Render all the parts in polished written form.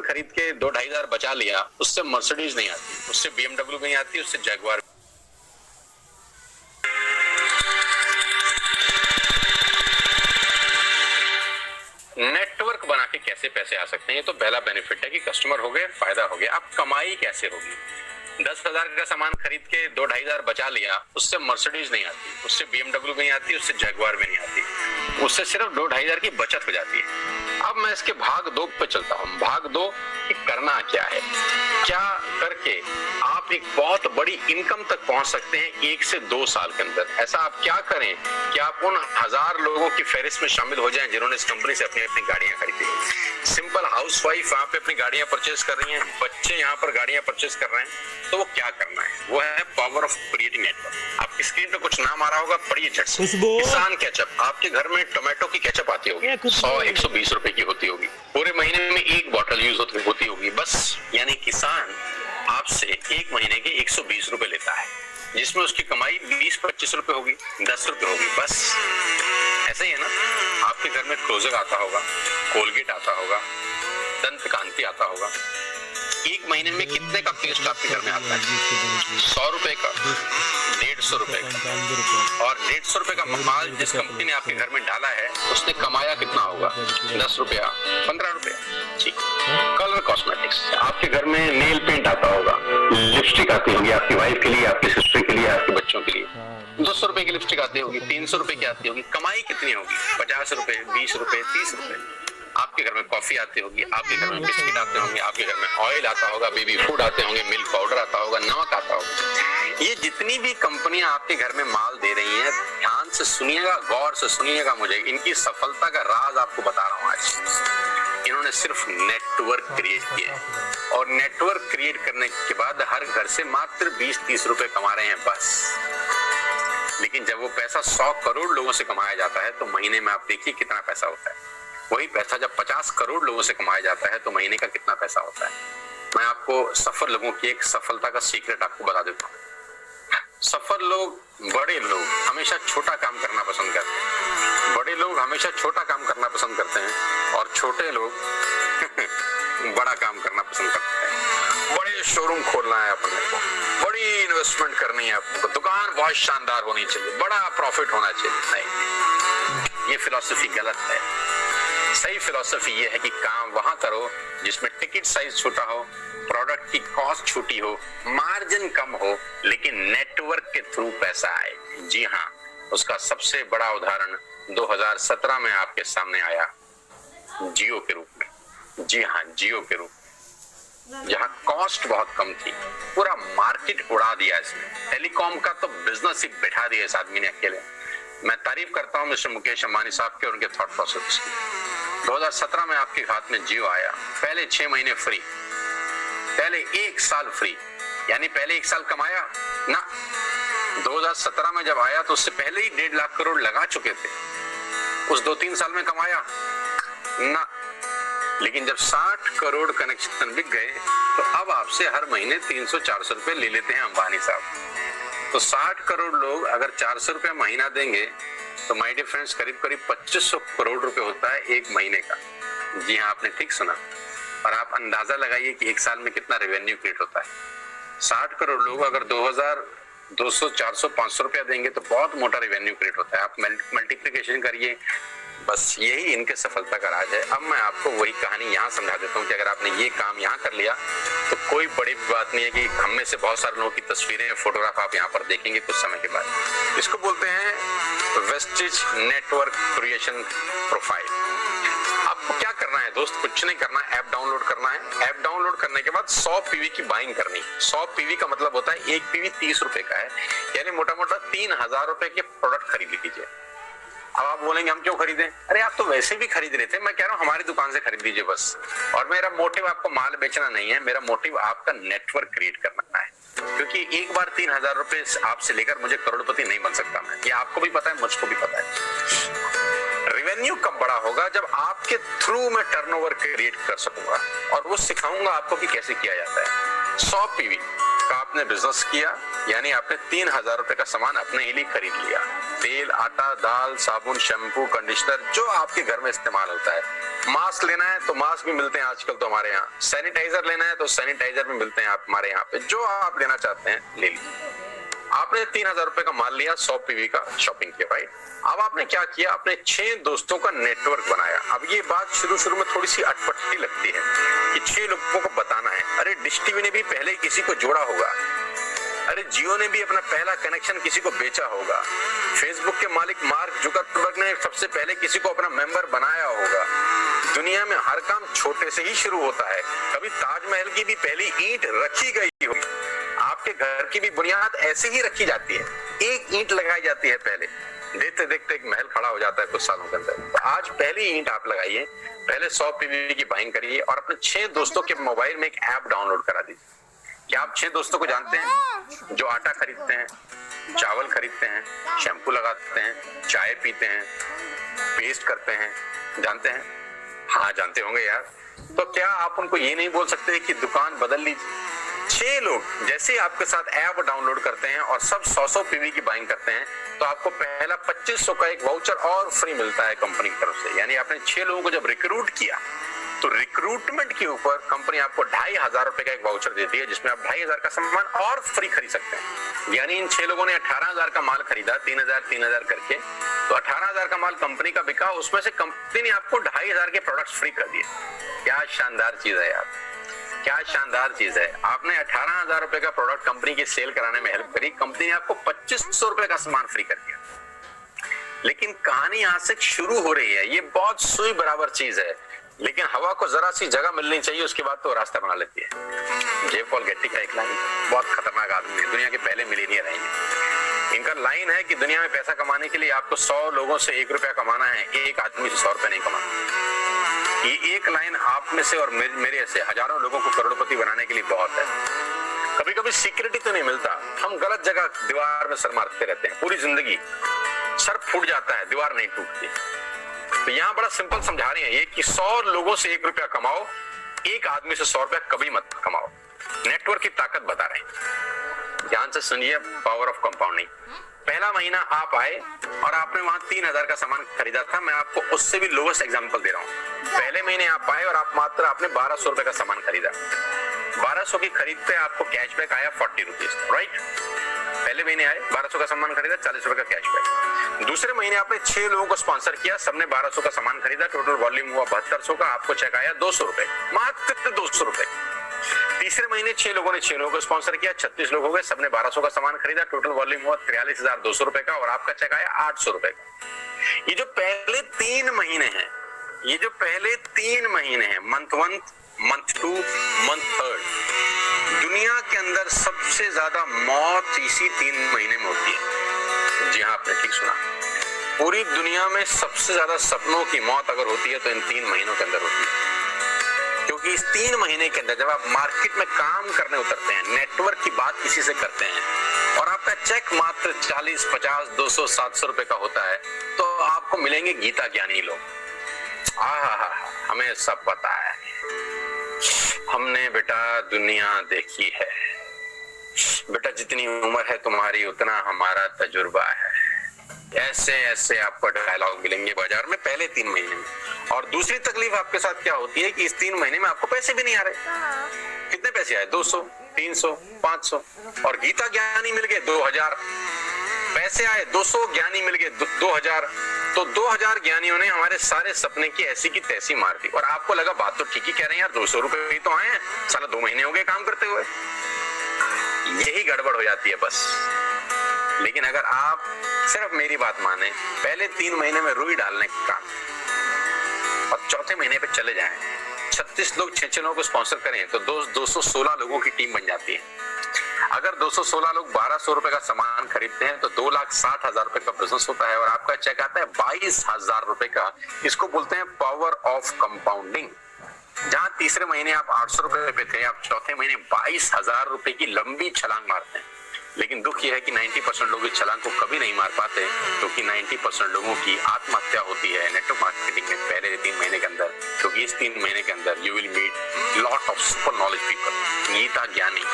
खरीद के 2-2,500 बचा लिया, उससे मर्सिडीज नहीं आती, उससे BMW नहीं आती, उससे जगुआर। नेटवर्क बना के कैसे पैसे आ सकते हैं, ये तो पहला बेनिफिट है कि कस्टमर हो गए, फायदा हो गया। अब कमाई कैसे होगी? 10,000 का सामान खरीद के 2-2,500 बचा लिया, उससे मर्सिडीज नहीं आती, उससे BMW नहीं आती, उससे जगुआर भी नहीं आती, उससे सिर्फ 2-2,500 की बचत हो जाती है। अब मैं इसके भाग 2 पे चलता हूँ। भाग 2 कि करना क्या है, क्या करके आप एक बहुत बड़ी इनकम तक पहुंच सकते हैं 1 से 2 साल के अंदर। ऐसा आप क्या करें कि आप उन 1000 लोगों की फहरिस्त में शामिल हो जाएं जिन्होंने इस कंपनी से अपनी अपनी गाड़ियां खरीदी। सिंपल हाउसवाइफ यहाँ पे अपनी गाड़ियां परचेज कर रही हैं, बच्चे यहाँ पर गाड़ियां परचेज कर रहे हैं, तो वो क्या करना है? वो है पावर ऑफ क्रिएटिंग नेटवर्क। आपकी स्क्रीन पे कुछ नाम आ रहा होगा, पढ़िए झट से। किसान केचप। आपके घर में टोमेटो की केचप आती होगी, 100-120 रुपए की होती होगी, पूरे महीने में 1 बॉटल यूज होती होगी बस। यानी किसान आपसे 1 महीने के 120 रुपए लेता है, जिसमें उसकी कमाई 20-25 रुपए होगी, 10 रुपए होगी बस। ऐसा ही है ना? आपके घर में क्लोजर आता होगा, कोलगेट आता होगा, दंत कांति आता होगा। 1 महीने में कितने का पेस्ट आपके घर में आता है? 100 रुपए का, 150 रुपए का। और 150 रुपए का माल जिस कंपनी ने आपके घर में डाला है, उसने कमाया कितना होगा? 10 रुपया, 15 रुपया। ठीक। Colour cosmetics. आपके घर में नेल पेंट आता होगा, लिपस्टिक आती होगी आपकी वाइफ के लिए, आपकी सिस्टर के लिए, आपके बच्चों के लिए। 200 रुपए की लिपस्टिक आती होगी, 300 रुपए की आती होगी। कमाई कितनी होगी? 50 रुपए, 20 रुपए, 30 रुपए। आपके घर में कॉफी आती होगी, आपके घर में बिस्किट आते होंगे, आपके घर में ऑयल आता होगा, बेबी फूड आते होंगे, मिल्क पाउडर आता होगा, नमक आता होगा। ये जितनी भी कंपनियां आपके घर में माल दे रही हैं, ध्यान से सुनिएगा, गौर से सुनिएगा मुझे। इनकी सफलता का राज आपको बता रहा हूं आज। इन्होंने सिर्फ नेटवर्क क्रिएट किया, और नेटवर्क क्रिएट करने के बाद हर घर से मात्र 20-30 रुपए कमा रहे हैं बस। लेकिन जब वो पैसा 100 करोड़ लोगों से कमाया जाता है, तो महीने में आप देखिए कितना पैसा होता है। वही पैसा जब 50 करोड़ लोगों से कमाया जाता है, तो महीने का कितना पैसा होता है। मैं आपको सफल लोगों की एक सफलता का सीक्रेट आपको बता देता हूँ। सफल लोग, बड़े लोग हमेशा छोटा काम करना पसंद करते हैं। बड़े लोग हमेशा छोटा काम करना पसंद करते हैं, और छोटे लोग बड़ा काम करना पसंद करते हैं। बड़े शोरूम खोलना है अपने को, बड़ी इन्वेस्टमेंट करनी है आपको, दुकान बहुत शानदार होनी चाहिए, बड़ा प्रॉफिट होना चाहिए। नहीं, ये फिलॉसफी गलत है। सही फिलॉसफी ये है कि काम वहां करो जिसमें टिकट साइज छोटा हो, प्रोडक्ट की कॉस्ट छोटी हो, मार्जिन कम हो, लेकिन नेटवर्क के थ्रू पैसा आए। जी हाँ, उसका सबसे बड़ा उदाहरण 2017 में आपके सामने आया, जियो के रूप में। जी हाँ, जियो के रूप में, जहाँ कॉस्ट बहुत कम थी, पूरा मार्केट उड़ा दिया इसने। टेलीकॉम का तो बिजनेस ही बैठा दिया इस आदमी ने अकेले। मैं तारीफ करता हूं मिस्टर मुकेश अंबानी साहब के और उनके थॉट प्रोसेस की। 2017 में आपके हाथ में जियो आया, पहले 6 महीने फ्री, पहले 1 साल फ्री, यानी पहले 1 साल कमाया ना। 2017 में जब आया तो उससे पहले ही 1.5 लाख करोड़ लगा चुके थे, उस 2-3 साल में कमाया ना। लेकिन जब 60 करोड़ कनेक्शन बिक गए, तो अब आपसे हर महीने 300-400 रुपए ले लेते हैं अंबानी साहब। तो 60 करोड़ लोग अगर 400 रुपए महीना देंगे, तो माय डियर फ्रेंड्स, करीब करीब 2500 करोड़ रुपए होता है 1 महीने का। जी हाँ, आपने ठीक सुना। और आप अंदाजा लगाइए कि 1 साल में कितना रेवेन्यू क्रिएट होता है। 60 करोड़ लोग अगर 2000, 200, 400, 500 रुपया देंगे, तो बहुत मोटा रेवेन्यू क्रिएट होता है। आप मल्टीप्लिकेशन करिए, बस यही इनके सफलता का राज है। अब मैं आपको वही कहानी यहाँ समझा देता हूँ कि अगर आपने ये काम यहाँ कर लिया, तो कोई बड़ी बात नहीं है कि हम में से बहुत सारे लोगों की तस्वीरें, फोटोग्राफ आप यहाँ पर देखेंगे कुछ समय के बाद। इसको बोलते हैं वेस्टेज नेटवर्क क्रिएशन प्रोफाइल। आपको क्या करना है दोस्त? कुछ नहीं करना, ऐप डाउनलोड करना है। ऐप डाउनलोड करने के बाद 100 पीवी की बाइंग करनी। 100 पीवी का मतलब होता है 1 पीवी 30 रुपए का है, यानी मोटा मोटा 3000 रुपए के प्रोडक्ट खरीद लीजिए। अब आप बोलेंगे हम क्यों खरीदें? अरे आप तो वैसे भी खरीद रहे थे, मैं कह रहा हूँ हमारी दुकान से खरीद लीजिए बस। और मेरा मोटिव आपको माल बेचना नहीं है, मेरा मोटिव आपका नेटवर्क क्रिएट करना है। क्योंकि एक बार 3000 रुपए आपसे लेकर मुझे करोड़पति नहीं बन सकता मैं, ये आपको भी पता है, मुझको भी पता है। रेवेन्यू कब बड़ा होगा? जब आपके थ्रू मैं टर्नओवर क्रिएट कर सकूंगा, और वो सिखाऊंगा आपको कि कैसे किया जाता है। 100 पीवी का आपने बिजनेस किया, यानी आपने 3,000 रुपए का सामान अपने लिए खरीद लिया। तेल, आटा, दाल, साबुन, शैम्पू, कंडीशनर, जो आपके घर में इस्तेमाल होता है। मास्क लेना है तो मास्क भी मिलते हैं आजकल तो हमारे यहाँ। सैनिटाइजर लेना है तो सैनिटाइजर भी मिलते हैं आप हमारे यहाँ पे। जो आप लेना चाहते हैं ले लीजिए। आपने 3,000 रुपए का माल लिया, 100 पीवी का शॉपिंग किया, राइट। अब आपने क्या किया, अपने 6 दोस्तों का नेटवर्क बनाया। अब ये बात शुरू में थोड़ी सी अटपटी लगती है कि 6 लोगों को बताना है। अरे डिश टीवी ने भी पहले किसी को जोड़ा होगा, अरे जियो ने भी अपना पहला कनेक्शन किसी को बेचा होगा, फेसबुक के मालिक मार्क जुकरबर्ग ने सबसे पहले किसी को अपना मेंबर बनाया होगा। दुनिया में हर काम छोटे से ही शुरू होता है। कभी ताजमहल की भी पहली ईंट रखी गई होगी, आपके घर की भी बुनियाद ऐसे ही रखी जाती है। एक ईंट लगाई जाती है, पहले देखते देखते एक महल खड़ा हो जाता है कुछ सालों के अंदर। तो आज पहली ईंट आप लगाइए, पहले 100 पीवी की बाइंग करिए और अपने 6 दोस्तों के मोबाइल में एक ऐप डाउनलोड करा दीजिए। क्या आप 6 दोस्तों को जानते हैं जो आटा खरीदते हैं, चावल खरीदते हैं, शैम्पू लगाते हैं, चाय पीते हैं, पेस्ट करते हैं? जानते हैं? हाँ जानते होंगे यार। तो क्या आप उनको ये नहीं बोल सकते कि दुकान बदल लीजिए? 6 लोग जैसे आपके साथ ऐप डाउनलोड करते हैं और सब 100 पीवी की बाइंग करते हैं तो आपको पहला 2500 का एक वाउचर और फ्री मिलता है कंपनी की तरफ से। यानी आपने 6 लोगों को जब रिक्रूट किया तो रिक्रूटमेंट के ऊपर कंपनी आपको 2,500 रुपए का एक वाउचर देती है जिसमें आप 2,500 का सामान और फ्री खरीद सकते हैं। यानी इन 6 लोगों ने 18,000 का माल खरीदा, 3,000 करके, तो 18,000 का माल कंपनी का बिका, उसमें से कंपनी ने आपको 2,500 के प्रोडक्ट्स फ्री कर दिए। क्या शानदार चीज है यार, क्या शानदार चीज है। आपने 18,000 रुपए का प्रोडक्ट कंपनी की सेल कराने में हेल्प करी, कंपनी ने आपको 2,500 रुपए का सामान फ्री कर दिया। लेकिन कहानी यहां से शुरू हो रही है। ये बहुत सुई बराबर चीज है, लेकिन हवा को जरा सी जगह मिलनी चाहिए, उसके बाद तो रास्ता बना लेती है। जे पॉल गेट्टी का एक लाइन, बहुत खतरनाक आदमी है, दुनिया के पहले मिलीनियर हैं ये। इनका लाइन है कि दुनिया में पैसा कमाने के लिए आपको 100 लोगों से 1 रुपया कमाना है, एक आदमी से 100 रुपया नहीं कमाना। ये एक लाइन आप में से और मेरे से हजारों लोगों को करोड़पति बनाने के लिए बहुत है। कभी कभी सिक्योरिटी तो नहीं मिलता, हम गलत जगह दीवार में सर मारते रहते हैं, पूरी जिंदगी सर फूट जाता है, दीवार नहीं टूटती। तो यहाँ बड़ा सिंपल समझा रहे हैं ये कि 100 लोगों से 1 रुपया कमाओ, एक आदमी से 100 रुपया कभी मत कमाओ। नेटवर्क की ताकत बता रहे हैं, ध्यान से सुनिए, पावर ऑफ कंपाउंडिंग। पहला महीना आप आए और आपने वहां 3,000 का सामान खरीदा था। मैं आपको उससे भी लोवेस्ट एग्जांपल दे रहा हूँ। पहले महीने आप आए और आप मात्र आपने 1,200 रुपए का सामान खरीदा। 1,200 की खरीद पे आपको कैशबैक आया 40 रुपीज, राइट। पहले महीने आए, 1,200 का सामान खरीदा, 40 रुपए का कैशबैक। दूसरे महीने आपने 6 लोगों को स्पॉन्सर किया, सबने 1,200 का सामान खरीदा, टोटल वॉल्यूम हुआ 7,200 का, आपको चेक आया 200 रुपए, मात्र 200 रुपए। तीसरे महीने 6 लोगों ने 6 लोगों को स्पॉन्सर किया, 36 लोग हो गए, सबने 1,200 का सामान खरीदा, टोटल वॉल्यूम हुआ 43,200 रुपए का और आपका चेक आया 800 रुपए का। ये जो पहले 3 महीने हैं, ये जो पहले 3 महीने हैं, मंथ 1, मंथ 2, मंथ 3, दुनिया के अंदर सबसे ज्यादा मौत इसी 3 महीने में होती है। जी हाँ, आपने ठीक सुना, पूरी दुनिया में सबसे ज्यादा सपनों की मौत अगर होती है तो इन 3 महीनों के अंदर होती है। क्योंकि इस 3 महीने के अंदर जब आप मार्केट में काम करने उतरते हैं, नेटवर्क की बात किसी से करते हैं और आपका चेक मात्र 40, 50, 200, 700 रुपए का होता है, तो आपको मिलेंगे गीता ज्ञानी लोग। हमें सब पता है, हमने बेटा दुनिया देखी है, बेटा जितनी उम्र है तुम्हारी उतना हमारा तजुर्बा है। ऐसे ऐसे आपको डायलॉग मिलेंगे बाजार में पहले 3 महीने में। और दूसरी तकलीफ आपके साथ क्या होती है कि इस 3 महीने में आपको पैसे भी नहीं आ रहे। कितने पैसे आए? 200, 300, 500 और गीता ज्ञानी मिल गए 2,000। पैसे आए 200, ज्ञानी मिल गए 2,000। तो 2,000 ज्ञानियों ने हमारे सारे सपने की ऐसी की तैसी मार दी। और आपको लगा बात तो ठीक ही कह रहे हैं यार, 200 रुपए ही तो आए हैं, साला 2 महीने हो गए काम करते हुए। यही गड़बड़ हो जाती है बस। लेकिन अगर आप सिर्फ मेरी बात माने, पहले 3 महीने में रुई डालने का काम और चौथे महीने पे चले जाएं, 36 लोग 6 लोगों को स्पॉन्सर करें तो 216 लोगों की टीम बन जाती है। अगर 216 लोग 1,200 रुपए का सामान खरीदते हैं तो 2,60,000 रुपए का बिजनेस होता है और आपका चेक आता है 22,000 रुपए का। इसको बोलते हैं पावर ऑफ कंपाउंडिंग। जहां तीसरे महीने आप 800 रुपए पे थे, आप चौथे महीने 22,000 रुपए की लंबी छलांग मारते हैं। लेकिन दुख यह है कि 90% लोग इस छलांग को कभी नहीं मार पाते, क्योंकि 90% लोगों की आत्महत्या होती है नेटवर्क मार्केटिंग में पहले 3 महीने के अंदर। क्योंकि इस 3 महीने के अंदर you will meet lot of super knowledge people, Gita ज्ञानी।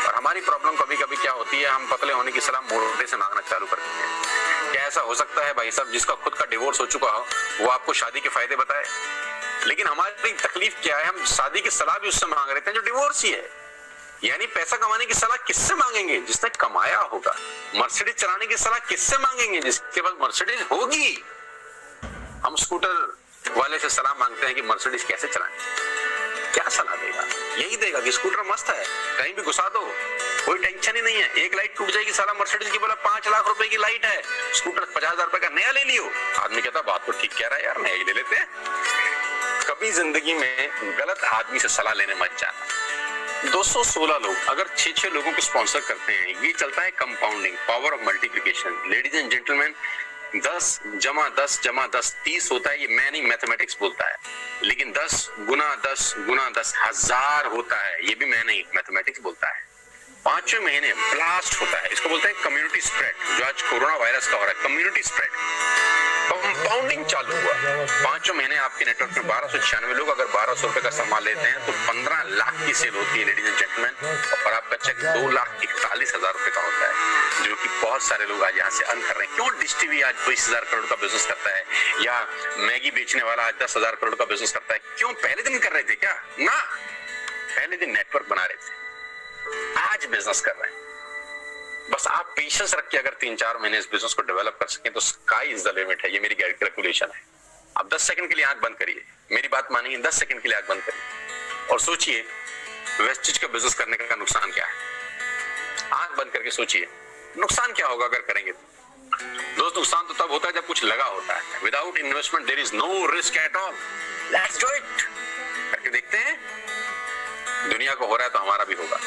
और हमारे हमारी प्रॉब्लम कभी कभी क्या होती है, हम पतले होने की सलाह मोटे से मांगना चालू कर देते हैं। क्या ऐसा हो सकता है भाई साहब जिसका खुद का डिवोर्स हो चुका हो वो आपको शादी के फायदे बताए? लेकिन हमारी तकलीफ क्या है, हम शादी की सलाह भी उससे मांग रहे थे जो डिवोर्स ही है। यानी पैसा कमाने की सलाह किससे मांगेंगे? जिसने कमाया होगा। मर्सिडीज चलाने की सलाह किससे मांगेंगे? जिसके पास मर्सिडीज होगी। हम स्कूटर वाले से सलाह मांगते हैं कि मर्सिडीज कैसे चलाएं। क्या सलाह देगा? यही देगा कि स्कूटर मस्त है, कहीं भी घुसा दो, कोई टेंशन ही नहीं है। एक लाइट टूट जाएगी, साला मर्सिडीज की बोला 5 लाख रुपए की लाइट है, स्कूटर 50,000 रुपए का नया ले लियो। आदमी कहता बात तो ठीक कह रहा है यार, नया ही ले लेते हैं। कभी जिंदगी में गलत आदमी से सलाह लेने मत जाना। 216 लोग अगर 6-6 लोगों को स्पॉन्सर करते हैं, ये चलता है compounding, power of multiplication. Ladies and gentleman, 10 × 10 = 10 30 होता है। ये मैं नहीं, मैथमेटिक्स बोलता है। लेकिन 10 × 10 × 10 1000 होता है। ये भी मैं नहीं, मैथमेटिक्स बोलता है। 5वें महीने ब्लास्ट होता है, इसको बोलते हैं कम्युनिटी स्प्रेड, जो आज कोरोना वायरस का हो रहा है। कम्युनिटी स्प्रेड, कंपाउंडिंग चालू हुआ। 5वें महीने आपके नेटवर्क में 1296 लोग अगर 1200 रुपए का सामान लेते हैं तो 15 लाख की सेल होती है लेडीज एंड जेंटलमैन। और आपका चेक 2,41,000 रुपए का होता है, जो कि बहुत सारे लोग आज यहाँ से अर्न कर रहे हैं। क्यों डिश टीवी आज 20,000 करोड़ का बिजनेस करता है, या मैगी बेचने वाला आज 10,000 करोड़ का बिजनेस करता है? क्यों? पहले दिन कर रहे थे क्या? ना, पहले दिन नेटवर्क बना रहे थे, आज बिजनेस कर रहे हैं। बस आप पेशेंस रख के अगर 3-4 महीने इस बिजनेस को डेवलप कर सकें तो स्काई इज द लिमिट है। ये मेरी कैलकुलेशन है। आप 10 सेकंड के लिए आंख बंद करिए, मेरी बात मानिए, 10 सेकंड के लिए आंख बंद करिए और सोचिए वेस्टेज का बिजनेस करने का नुकसान क्या है। आंख बंद करके सोचिए नुकसान क्या होगा अगर करेंगे तो। दोस्त, नुकसान तो तब होता है जब कुछ लगा होता है। Without investment there is no risk at all. Let's do it. करके देखते हैं, दुनिया को हो रहा है तो हमारा भी होगा।